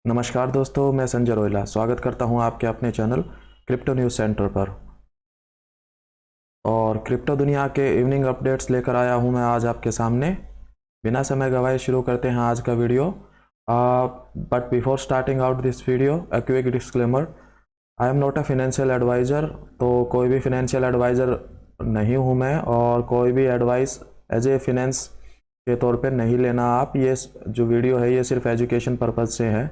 नमस्कार दोस्तों, मैं संजय रोयला स्वागत करता हूं आपके अपने चैनल क्रिप्टो न्यूज़ सेंटर पर। और क्रिप्टो दुनिया के इवनिंग अपडेट्स लेकर आया हूं मैं आज आपके सामने। बिना समय गवाए शुरू करते हैं आज का video. But before starting out this video, a quick disclaimer. I am not a financial adviser, तो कोई भी फाइनेंशियल एडवाइज़र नहीं हूं मैं, और कोई भी एडवाइस एज ए फिनेंस के तौर पे नहीं लेना आप। ये जो वीडियो है ये सिर्फ एजुकेशन पर्पज़ से है।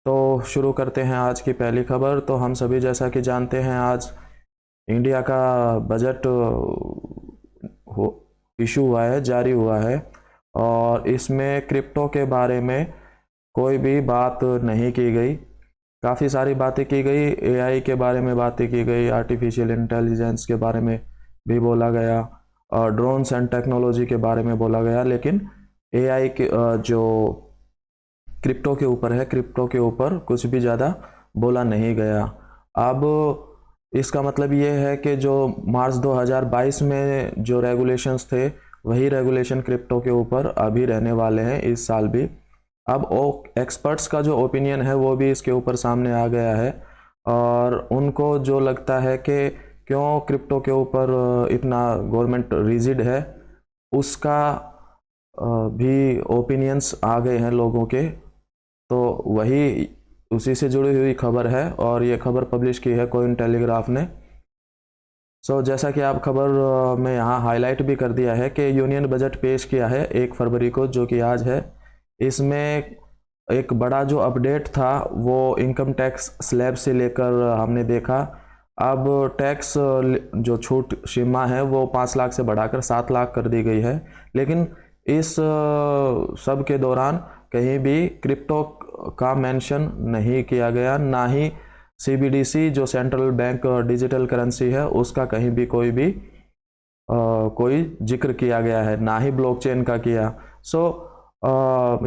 तो शुरू करते हैं आज की पहली खबर। तो हम सभी जैसा कि जानते हैं, आज इंडिया का बजट हो इशू हुआ है, जारी हुआ है, और इसमें क्रिप्टो के बारे में कोई भी बात नहीं की गई। काफ़ी सारी बातें की गई, एआई के बारे में बातें की गई, आर्टिफिशियल इंटेलिजेंस के बारे में भी बोला गया, और ड्रोन्स एंड टेक्नोलॉजी के बारे में बोला गया, लेकिन एआई के जो क्रिप्टो के ऊपर है, क्रिप्टो के ऊपर कुछ भी ज़्यादा बोला नहीं गया। अब इसका मतलब ये है कि जो मार्च 2022 में जो रेगुलेशंस थे, वही रेगुलेशन क्रिप्टो के ऊपर अभी रहने वाले हैं इस साल भी। अब एक्सपर्ट्स का जो ओपिनियन है वो भी इसके ऊपर सामने आ गया है, और उनको जो लगता है कि क्यों क्रिप्टो के ऊपर इतना गवर्नमेंट रिजिड है, उसका भी ओपिनियंस आ गए हैं लोगों के। तो वही उसी से जुड़ी हुई खबर है, और ये खबर पब्लिश की है कोइन टेलीग्राफ ने। जैसा कि आप खबर में यहाँ हाईलाइट भी कर दिया है कि यूनियन बजट पेश किया है 1 फरवरी को, जो कि आज है। इसमें एक बड़ा जो अपडेट था वो इनकम टैक्स स्लैब से लेकर हमने देखा। अब टैक्स जो छूट सीमा है वो 5 लाख से बढ़ाकर 7 लाख कर दी गई है, लेकिन इस सब के दौरान कहीं भी क्रिप्टो का मेंशन नहीं किया गया, ना ही सीबीडीसी जो सेंट्रल बैंक डिजिटल करेंसी है उसका कहीं भी कोई जिक्र किया गया है, ना ही ब्लॉकचेन का किया।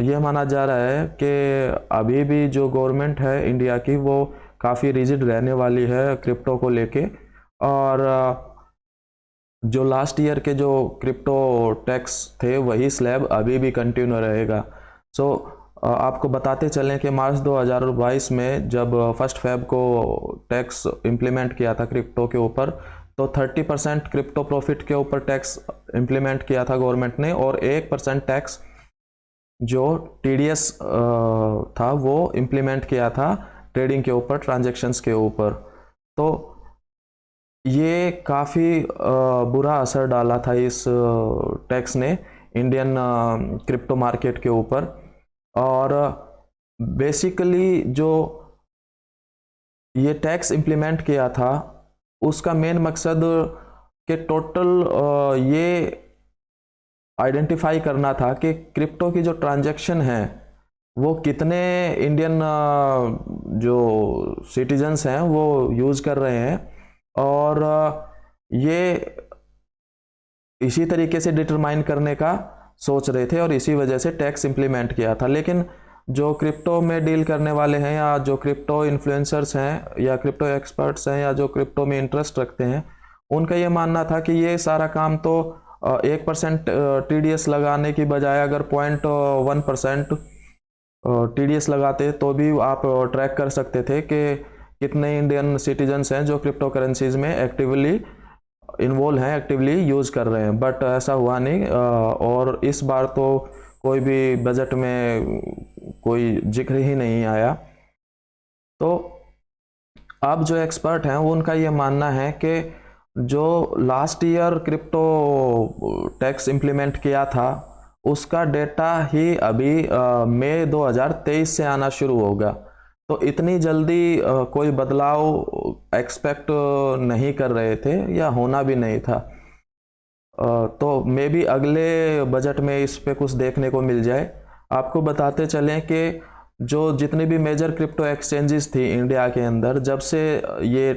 ये माना जा रहा है कि अभी भी जो गवर्नमेंट है इंडिया की वो काफ़ी रिजिड रहने वाली है क्रिप्टो को लेके, और जो लास्ट ईयर के जो क्रिप्टो टैक्स थे वही स्लैब अभी भी कंटिन्यू रहेगा। आपको बताते चलें कि मार्च 2022 में जब 1 फरवरी को टैक्स इम्प्लीमेंट किया था क्रिप्टो के ऊपर, तो 30% क्रिप्टो प्रॉफिट के ऊपर टैक्स इम्प्लीमेंट किया था गवर्नमेंट ने, और 1% टैक्स जो टीडीएस था वो इम्प्लीमेंट किया था ट्रेडिंग के ऊपर, ट्रांजैक्शंस के ऊपर। तो ये काफ़ी बुरा असर डाला था इस टैक्स ने इंडियन क्रिप्टो मार्केट के ऊपर। और बेसिकली जो ये टैक्स इम्प्लीमेंट किया था उसका मेन मकसद कि टोटल ये आइडेंटिफाई करना था कि क्रिप्टो की जो ट्रांजैक्शन है वो कितने इंडियन जो सिटीजन्स हैं वो यूज़ कर रहे हैं, और ये इसी तरीके से डिटरमाइन करने का सोच रहे थे, और इसी वजह से टैक्स इम्प्लीमेंट किया था। लेकिन जो क्रिप्टो में डील करने वाले हैं, या जो क्रिप्टो इन्फ्लुएंसर्स हैं, या क्रिप्टो एक्सपर्ट्स हैं, या जो क्रिप्टो में इंटरेस्ट रखते हैं, उनका ये मानना था कि ये सारा काम तो 1% टीडीएस लगाने की बजाय अगर 0.1% टीडीएस लगाते तो भी आप ट्रैक कर सकते थे कि कितने इंडियन सिटीजन्स हैं जो क्रिप्टो करेंसीज में एक्टिवली इन्वॉल्व हैं, एक्टिवली यूज़ कर रहे हैं। बट ऐसा हुआ नहीं, और इस बार तो कोई भी बजट में कोई जिक्र ही नहीं आया। तो अब जो एक्सपर्ट हैं उनका ये मानना है कि जो last year crypto tax implement किया था उसका डेटा ही अभी मई 2023 से आना शुरू होगा। तो इतनी जल्दी कोई बदलाव एक्सपेक्ट नहीं कर रहे थे, या होना भी नहीं था। तो मे बी अगले बजट में इस पे कुछ देखने को मिल जाए। आपको बताते चलें कि जो जितनी भी मेजर क्रिप्टो एक्सचेंजेस थी इंडिया के अंदर, जब से ये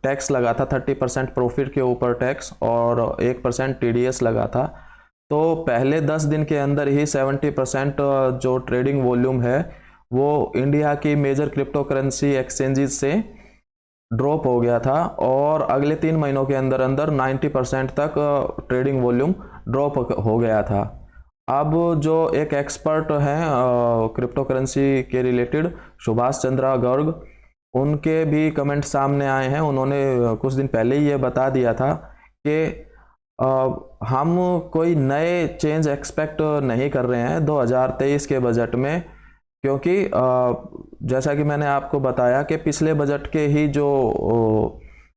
टैक्स लगा था 30% प्रॉफिट के ऊपर टैक्स और 1% टीडीएस लगा था, तो पहले 10 दिन के अंदर ही 70% जो ट्रेडिंग वॉल्यूम है वो इंडिया की मेजर क्रिप्टो करेंसी एक्सचेंजेस से ड्रॉप हो गया था, और अगले 3 महीनों के अंदर अंदर 90% तक ट्रेडिंग वॉल्यूम ड्रॉप हो गया था। अब जो एक एक्सपर्ट हैं क्रिप्टो करेंसी के रिलेटेड, सुभाष चंद्रा गर्ग, उनके भी कमेंट सामने आए हैं। उन्होंने कुछ दिन पहले ही ये बता दिया था कि हम कोई नए चेंज एक्सपेक्ट नहीं कर रहे हैं 2023 के बजट में, क्योंकि जैसा कि मैंने आपको बताया कि पिछले बजट के ही जो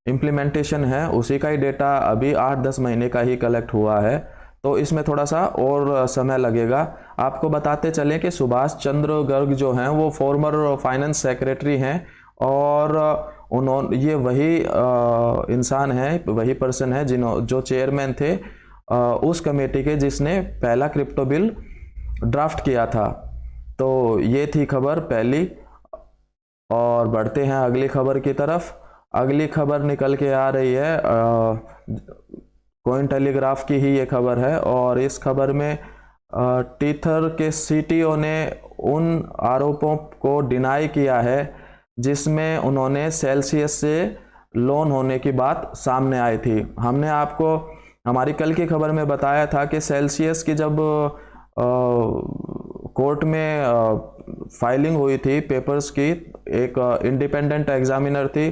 इम्प्लीमेंटेशन है उसी का ही डेटा अभी 8-10 महीने का ही कलेक्ट हुआ है, तो इसमें थोड़ा सा और समय लगेगा। आपको बताते चलें कि सुभाष चंद्र गर्ग जो हैं वो फॉर्मर फाइनेंस सेक्रेटरी हैं, और उन्होंने ये वही इंसान है, वही पर्सन है जो चेयरमैन थे उस कमेटी के जिसने पहला क्रिप्टो बिल ड्राफ्ट किया था। तो ये थी खबर पहली, और बढ़ते हैं अगली खबर की तरफ। अगली खबर निकल के आ रही है कॉइन टेलीग्राफ की ही ये खबर है, और इस खबर में टीथर के सीटीओ ने उन आरोपों को डिनाई किया है जिसमें उन्होंने सेल्सियस से लोन होने की बात सामने आई थी। हमने आपको हमारी कल की खबर में बताया था कि सेल्सियस की जब कोर्ट में फाइलिंग हुई थी पेपर्स की, एक इंडिपेंडेंट एग्जामिनर थी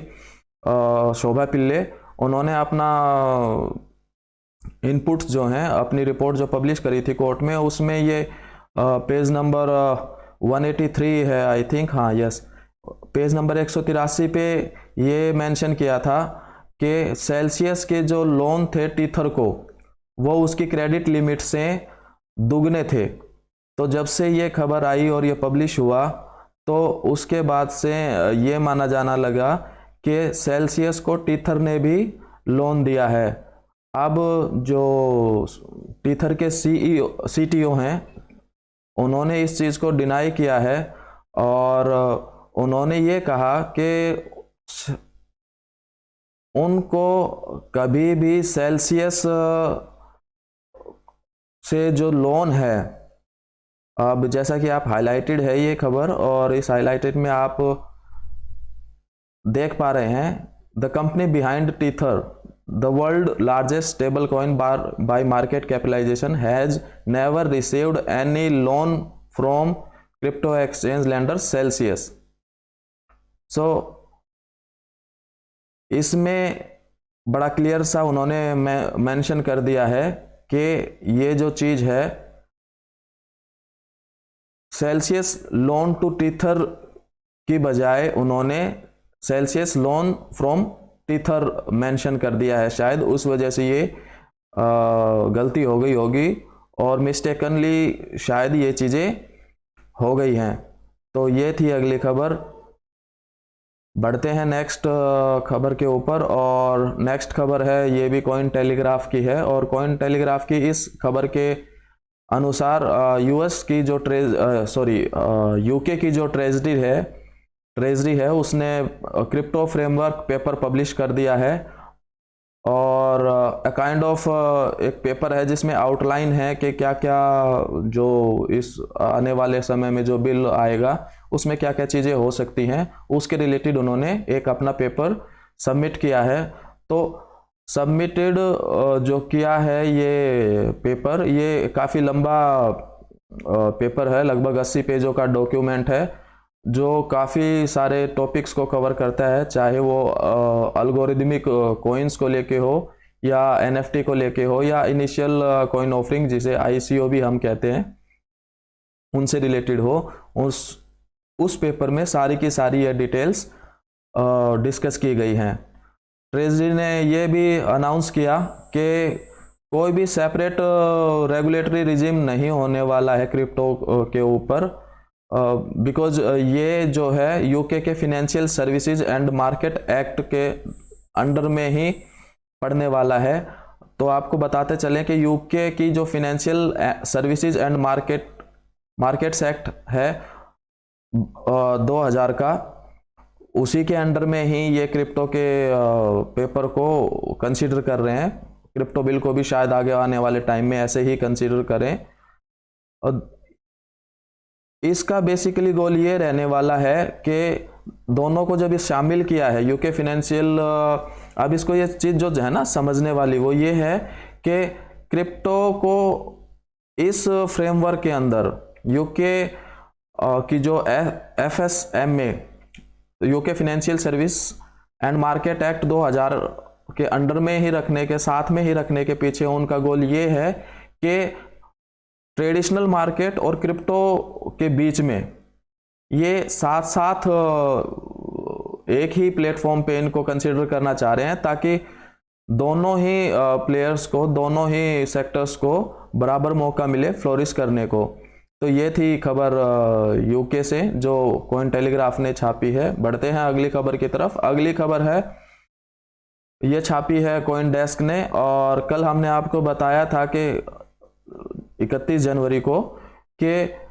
शोभा पिल्ले, उन्होंने अपना इनपुट्स जो हैं, अपनी रिपोर्ट जो पब्लिश करी थी कोर्ट में, उसमें ये पेज नंबर 183 है आई थिंक, हाँ यस, पेज नंबर 183 पे ये मेंशन किया था कि सेल्सियस के जो लोन थे टीथर को, वो उसकी क्रेडिट लिमिट से दुगने थे। तो जब से ये खबर आई और ये पब्लिश हुआ, तो उसके बाद से ये माना जाना लगा कि सेल्सियस को टीथर ने भी लोन दिया है। अब जो टीथर के सीटीओ हैं, उन्होंने इस चीज़ को डिनाई किया है, और उन्होंने ये कहा कि उनको कभी भी सेल्सियस से जो लोन है, अब जैसा कि आप हाईलाइटेड है ये खबर, और इस हाईलाइटेड में आप देख पा रहे हैं, the company behind Tether, the world largest stable coin by market capitalisation, has never received any loan from crypto exchange lender Celsius. So इसमें बड़ा क्लियर सा उन्होंने मेंशन कर दिया है कि ये जो चीज है, सेल्सियस लोन टू टीथर की बजाय उन्होंने Celsius loan from Tether mention कर दिया है। शायद उस वजह से ये गलती हो गई होगी, और मिस्टेकनली शायद ये चीज़ें हो गई हैं। तो ये थी अगली खबर। बढ़ते हैं नेक्स्ट खबर के ऊपर, और नेक्स्ट खबर है, ये भी कॉइन टेलीग्राफ की है, और कॉइन टेलीग्राफ की इस खबर के अनुसार यूएस की जो यूके की जो ट्रेजरी है उसने क्रिप्टो फ्रेमवर्क पेपर पब्लिश कर दिया है, और काइंड ऑफ एक पेपर है जिसमें आउटलाइन है कि क्या क्या जो इस आने वाले समय में जो बिल आएगा उसमें क्या क्या चीज़ें हो सकती हैं, उसके रिलेटेड उन्होंने एक अपना पेपर सबमिट किया है। तो सबमिटेड जो किया है ये पेपर, ये काफ़ी लंबा पेपर है, लगभग 80 पेजों का डॉक्यूमेंट है, जो काफ़ी सारे टॉपिक्स को कवर करता है, चाहे वो अल्गोरिदमिक कॉइन्स को लेके हो, या एनएफटी को लेके हो, या इनिशियल कॉइन ऑफरिंग जिसे आईसीओ भी हम कहते हैं, उनसे रिलेटेड हो। उस पेपर में सारी की सारी ये डिटेल्स डिस्कस की गई हैं। ट्रेजरी ने ये भी अनाउंस किया कि कोई भी सेपरेट रेगुलेटरी रिजिम नहीं होने वाला है क्रिप्टो के ऊपर, बिकॉज ये जो है यूके के financial services and market act के अंडर में ही पड़ने वाला है। तो आपको बताते चलें कि यूके की जो financial services and markets act है 2000 का, उसी के अंडर में ही ये क्रिप्टो के पेपर को कंसीडर कर रहे हैं। क्रिप्टो बिल को भी शायद आगे आने वाले टाइम में ऐसे ही कंसीडर करें। और इसका बेसिकली गोल ये रहने वाला है कि दोनों को जब इस शामिल किया है यूके फिनेंशियल, अब इसको ये चीज़ जो है ना समझने वाली वो ये है कि क्रिप्टो को इस फ्रेमवर्क के अंदर यूके की जो FSMA, UK financial service and market act 2000 के अंडर में ही रखने के, साथ में ही रखने के पीछे उनका गोल ये है कि ट्रेडिशनल मार्केट और क्रिप्टो के बीच में ये साथ साथ एक ही प्लेटफॉर्म पे इनको कंसीडर करना चाह रहे हैं, ताकि दोनों ही प्लेयर्स को, दोनों ही सेक्टर्स को बराबर मौका मिले फ्लोरिश करने को। तो ये थी खबर यूके से जो कॉइन टेलीग्राफ ने छापी है। बढ़ते हैं अगली खबर की तरफ। अगली खबर है, ये छापी है कॉइन डेस्क ने, और कल हमने आपको बताया था कि 31 जनवरी को कि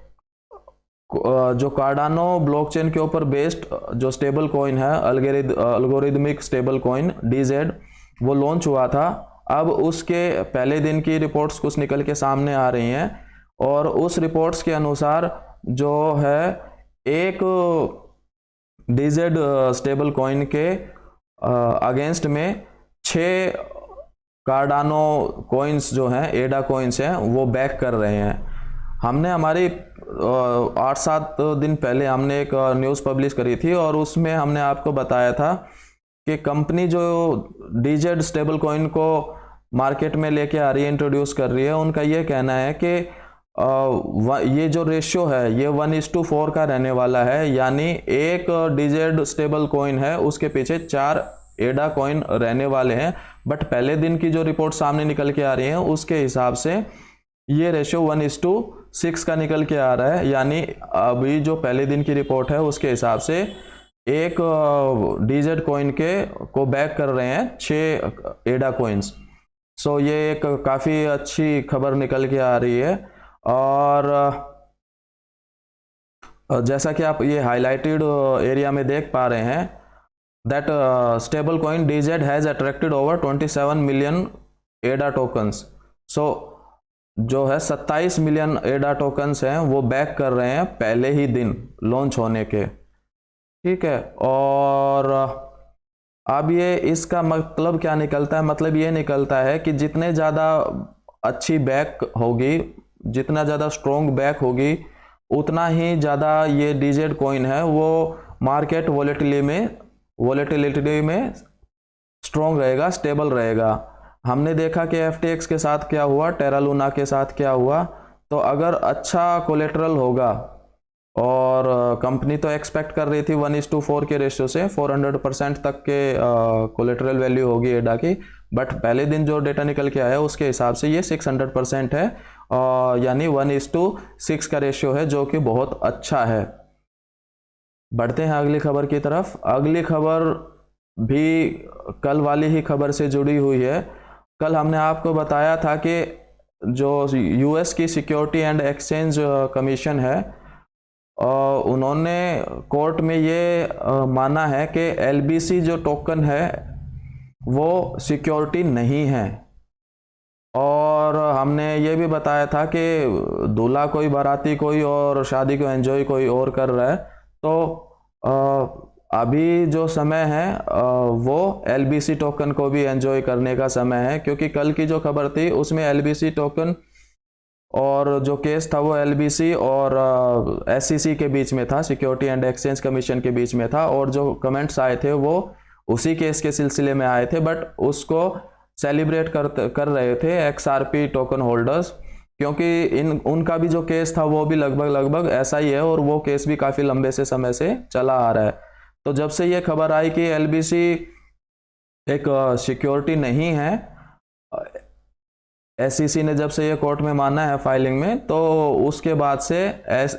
जो कार्डानो ब्लॉकचेन के ऊपर बेस्ड जो स्टेबल कॉइन है, अल्गोरिदमिक स्टेबल कॉइन DZ, वो लॉन्च हुआ था। अब उसके पहले दिन की रिपोर्ट्स कुछ निकल के सामने आ रही हैं, और उस रिपोर्ट्स के अनुसार जो है एक DZ स्टेबल कॉइन के अगेंस्ट में 6 कार्डानो कॉइन्स जो हैं, एडा कॉइन्स हैं, वो बैक कर रहे हैं। हमने हमारी 8-7 दिन पहले हमने एक न्यूज़ पब्लिश करी थी, और उसमें हमने आपको बताया था कि कंपनी जो DZ स्टेबल कॉइन को मार्केट में लेके आ रही है, इंट्रोड्यूस कर रही है, उनका ये कहना है कि ये जो रेशियो है ये 1:4 का रहने वाला है, यानी एक DZ स्टेबल कॉइन है उसके पीछे 4 एडा कॉइन रहने वाले हैं। बट पहले दिन की जो रिपोर्ट सामने निकल के आ रही है उसके हिसाब से ये रेशियो 1:6 का निकल के आ रहा है, यानी अभी जो पहले दिन की रिपोर्ट है उसके हिसाब से एक DZ कॉइन को बैक कर रहे हैं 6 एडा कॉइन्स। सो ये एक काफ़ी अच्छी खबर निकल के आ रही है। और जैसा कि आप ये हाईलाइटेड एरिया में देख पा रहे हैं, that stable coin DZ has attracted over 27 million एडा टोकन्स। सो जो है 27 मिलियन एडा टोकन्स हैं वो बैक कर रहे हैं पहले ही दिन लॉन्च होने के, ठीक है। और अब ये इसका मतलब क्या निकलता है? मतलब ये निकलता है कि जितने ज़्यादा अच्छी बैक होगी, जितना ज़्यादा स्ट्रॉन्ग बैक होगी, उतना ही ज़्यादा ये DZ कॉइन है वो मार्केट वॉलेटिलिटी में स्ट्रॉन्ग रहेगा, स्टेबल रहेगा। हमने देखा कि FTX के साथ क्या हुआ, टेरा लूना के साथ क्या हुआ। तो अगर अच्छा कोलेटरल होगा, और कंपनी तो एक्सपेक्ट कर रही थी 1:4 के रेशियो से 400% तक के कोलेटरल वैल्यू होगी एडा की, बट पहले दिन जो डेटा निकल के आया उसके हिसाब से ये 600% है, यानी 1:6 का रेशियो है, जो कि बहुत अच्छा है। बढ़ते हैं अगली खबर की तरफ। अगली खबर भी कल वाली ही खबर से जुड़ी हुई है। कल हमने आपको बताया था कि जो US की सिक्योरिटी एंड एक्सचेंज कमीशन है, उन्होंने कोर्ट में ये माना है कि LBC जो टोकन है वो सिक्योरिटी नहीं है। और हमने ये भी बताया था कि दूल्हा कोई, बाराती कोई, और शादी को एंजॉय कोई और कर रहा है। तो अभी जो समय है वो LBC टोकन को भी एंजॉय करने का समय है, क्योंकि कल की जो खबर थी उसमें LBC टोकन और जो केस था वो LBC और SEC के बीच में था, सिक्योरिटी एंड एक्सचेंज कमीशन के बीच में था, और जो कमेंट्स आए थे वो उसी केस के सिलसिले में आए थे। बट उसको सेलिब्रेट कर रहे थे XRP टोकन होल्डर्स, क्योंकि उनका भी जो केस था वो भी लगभग ऐसा ही है, और वो केस भी काफ़ी लंबे से समय से चला आ रहा है। तो जब से ये खबर आई कि LBC एक सिक्योरिटी नहीं है, SEC ने जब से ये कोर्ट में माना है फाइलिंग में, तो उसके बाद से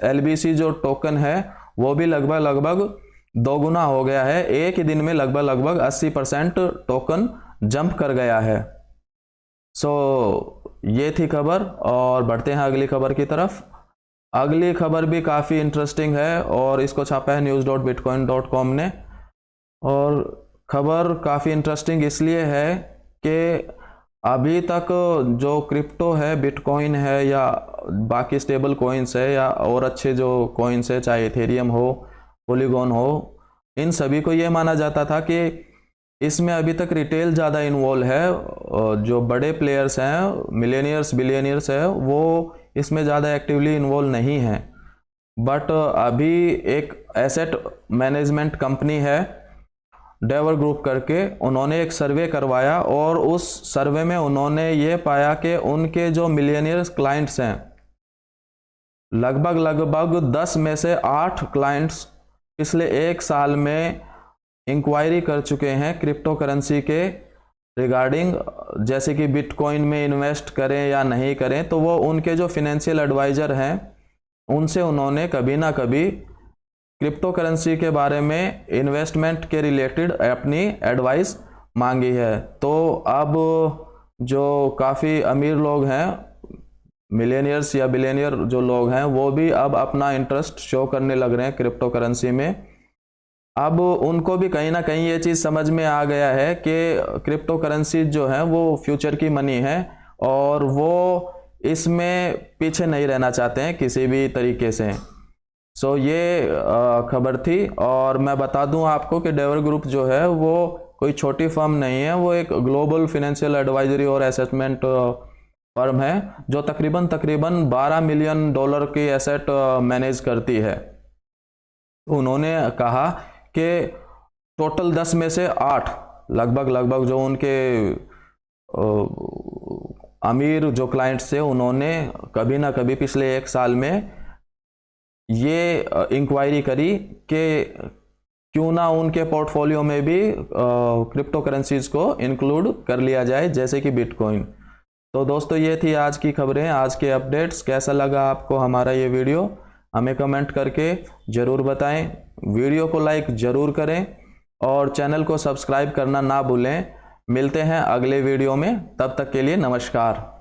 LBC जो टोकन है वो भी लगभग 2 गुना हो गया है। एक ही दिन में लगभग 80% टोकन जंप कर गया है। सो ये थी खबर, और बढ़ते हैं अगली खबर की तरफ। अगली खबर भी काफ़ी इंटरेस्टिंग है, और इसको छापा है news.bitcoin.com ने। और खबर काफ़ी इंटरेस्टिंग इसलिए है कि अभी तक जो क्रिप्टो है, बिटकॉइन है या बाकी स्टेबल कॉइन्स है या और अच्छे जो कॉइन्स है, चाहे इथेरियम हो, पोलीगॉन हो, इन सभी को ये माना जाता था कि इसमें अभी तक रिटेल ज़्यादा इन्वॉल्व है। जो बड़े प्लेयर्स हैं, मिलियनियर्स, बिलियनियर्स है, वो इसमें ज़्यादा एक्टिवली इन्वॉल्व नहीं हैं। बट अभी एक एसेट मैनेजमेंट कंपनी है डेवर ग्रुप करके, उन्होंने एक सर्वे करवाया और उस सर्वे में उन्होंने ये पाया कि उनके जो मिलियनियर्स क्लाइंट्स हैं, लगभग 10 में से 8 क्लाइंट्स पिछले 1 साल में इंक्वायरी कर चुके हैं क्रिप्टो करेंसी के रिगार्डिंग, जैसे कि बिटकॉइन में इन्वेस्ट करें या नहीं करें। तो वो उनके जो फिनेंशियल एडवाइज़र हैं उनसे उन्होंने कभी ना कभी क्रिप्टो करेंसी के बारे में इन्वेस्टमेंट के रिलेटेड अपनी एडवाइस मांगी है। तो अब जो काफ़ी अमीर लोग हैं, मिलेनियर्स या बिलियनियर जो लोग हैं, वो भी अब अपना इंटरेस्ट शो करने लग रहे हैं क्रिप्टो करेंसी में। अब उनको भी कहीं ना कहीं ये चीज़ समझ में आ गया है कि क्रिप्टो करेंसी जो है वो फ्यूचर की मनी है और वो इसमें पीछे नहीं रहना चाहते हैं किसी भी तरीके से। सो ये खबर थी। और मैं बता दूं आपको कि डेवर ग्रुप जो है वो कोई छोटी फर्म नहीं है, वो एक ग्लोबल फाइनेंशियल एडवाइजरी और असेसमेंट फर्म है जो तकरीबन 12 मिलियन डॉलर की एसेट मैनेज करती है। उन्होंने कहा कि टोटल 10 में से 8 लगभग जो उनके अमीर जो क्लाइंट्स थे, उन्होंने कभी ना कभी पिछले 1 साल में ये इंक्वायरी करी कि क्यों ना उनके पोर्टफोलियो में भी क्रिप्टो करेंसीज को इंक्लूड कर लिया जाए, जैसे कि बिटकॉइन। तो दोस्तों ये थी आज की खबरें, आज के अपडेट्स। कैसा लगा आपको हमारा ये वीडियो, हमें कमेंट करके ज़रूर बताएं। वीडियो को लाइक ज़रूर करें और चैनल को सब्सक्राइब करना ना भूलें। मिलते हैं अगले वीडियो में, तब तक के लिए नमस्कार।